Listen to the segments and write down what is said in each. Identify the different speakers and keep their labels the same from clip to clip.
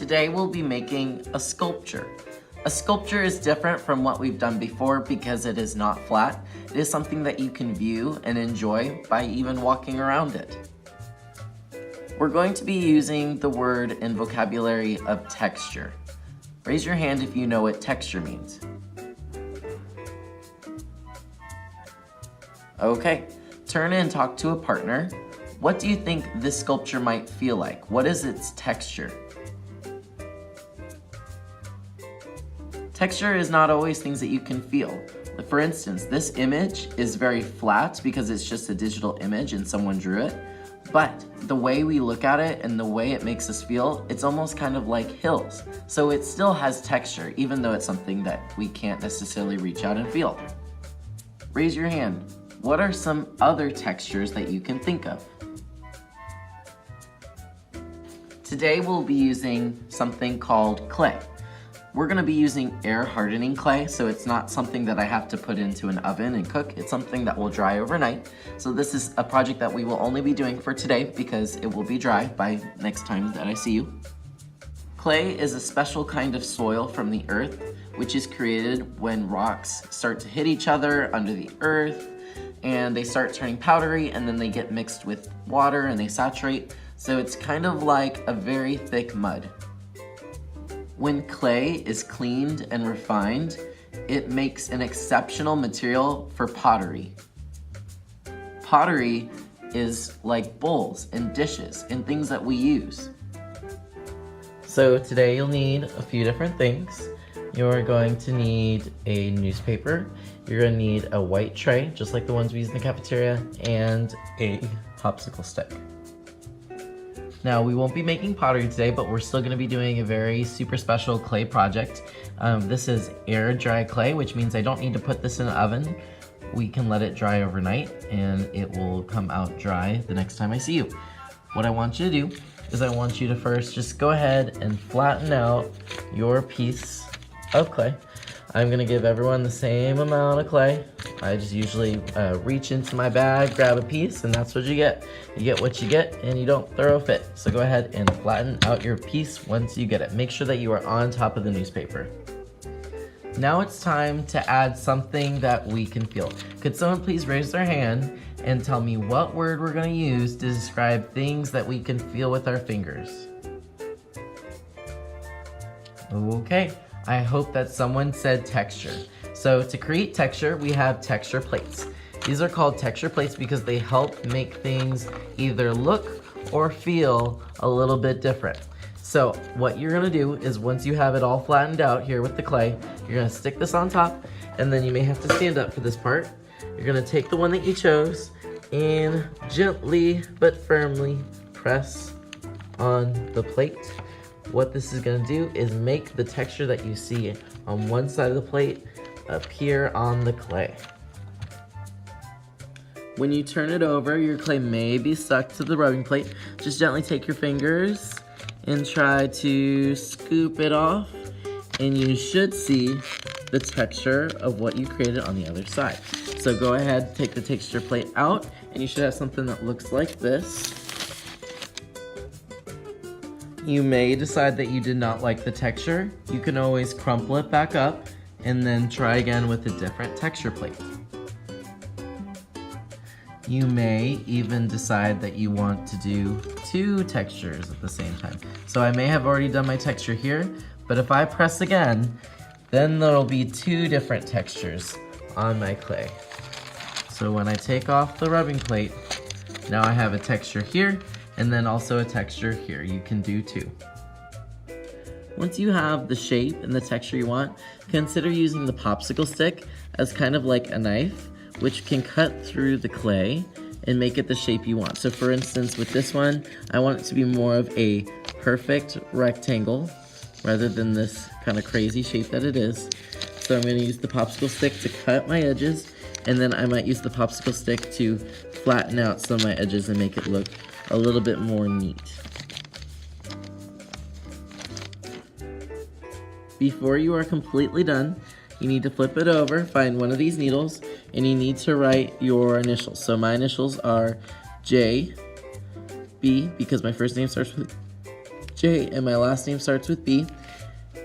Speaker 1: Today we'll be making a sculpture. A sculpture is different from what we've done before because it is not flat. It is something that you can view and enjoy by even walking around it. We're going to be using the word and vocabulary of texture. Raise your hand if you know what texture means. Okay, turn and talk to a partner. What do you think this sculpture might feel like? What is its texture? Texture is not always things that you can feel. For instance, this image is very flat because it's just a digital image and someone drew it. But the way we look at it and the way it makes us feel, it's almost kind of like hills. So it still has texture, even though it's something that we can't necessarily reach out and feel. Raise your hand. What are some other textures that you can think of? Today we'll be using something called clay. We're gonna be using air hardening clay, so it's not something that I have to put into an oven and cook. It's something that will dry overnight. So this is a project that we will only be doing for today because it will be dry by next time that I see you. Clay is a special kind of soil from the earth, which is created when rocks start to hit each other under the earth, and they start turning powdery, and then they get mixed with water and they saturate. So it's kind of like a very thick mud. When clay is cleaned and refined, it makes an exceptional material for pottery. Pottery is like bowls and dishes and things that we use. So today you'll need a few different things. You're going to need a newspaper, you're going to need a white tray, just like the ones we use in the cafeteria, and a popsicle stick. Now, we won't be making pottery today, but we're still gonna be doing a very super special clay project. This is air dry clay, which means I don't need to put this in the oven. We can let it dry overnight and it will come out dry the next time I see you. What I want you to do is I want you to first just go ahead and flatten out your piece of clay. I'm gonna give everyone the same amount of clay. I just usually reach into my bag, grab a piece, and that's what you get. You get what you get, and you don't throw a fit. So go ahead and flatten out your piece once you get it. Make sure that you are on top of the newspaper. Now it's time to add something that we can feel. Could someone please raise their hand and tell me what word we're gonna use to describe things that we can feel with our fingers? Okay. I hope that someone said texture. So to create texture, we have texture plates. These are called texture plates because they help make things either look or feel a little bit different. So what you're gonna do is once you have it all flattened out here with the clay, you're gonna stick this on top, and then you may have to stand up for this part. You're gonna take the one that you chose and gently but firmly press on the plate. What this is gonna do is make the texture that you see on one side of the plate appear on the clay. When you turn it over, your clay may be stuck to the rubbing plate. Just gently take your fingers and try to scoop it off, and you should see the texture of what you created on the other side. So go ahead, take the texture plate out, and you should have something that looks like this. You may decide that you did not like the texture. You can always crumple it back up and then try again with a different texture plate. You may even decide that you want to do two textures at the same time. So I may have already done my texture here, but if I press again, then there'll be two different textures on my clay. So when I take off the rubbing plate, now I have a texture here, and then also a texture here. You can do two. Once you have the shape and the texture you want, consider using the popsicle stick as kind of like a knife, which can cut through the clay and make it the shape you want. So for instance, with this one, I want it to be more of a perfect rectangle rather than this kind of crazy shape that it is. So I'm gonna use the popsicle stick to cut my edges, and then I might use the popsicle stick to flatten out some of my edges and make it look a little bit more neat. Before you are completely done, you need to flip it over, find one of these needles, and you need to write your initials. So my initials are J, B, because my first name starts with J, and my last name starts with B.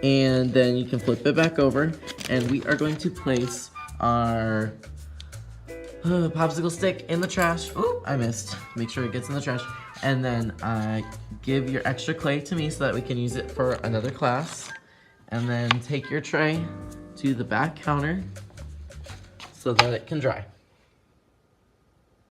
Speaker 1: And then you can flip it back over, and we are going to place our popsicle stick in the trash. Oop, I missed. Make sure it gets in the trash. And then give your extra clay to me so that we can use it for another class. And then take your tray to the back counter so that it can dry.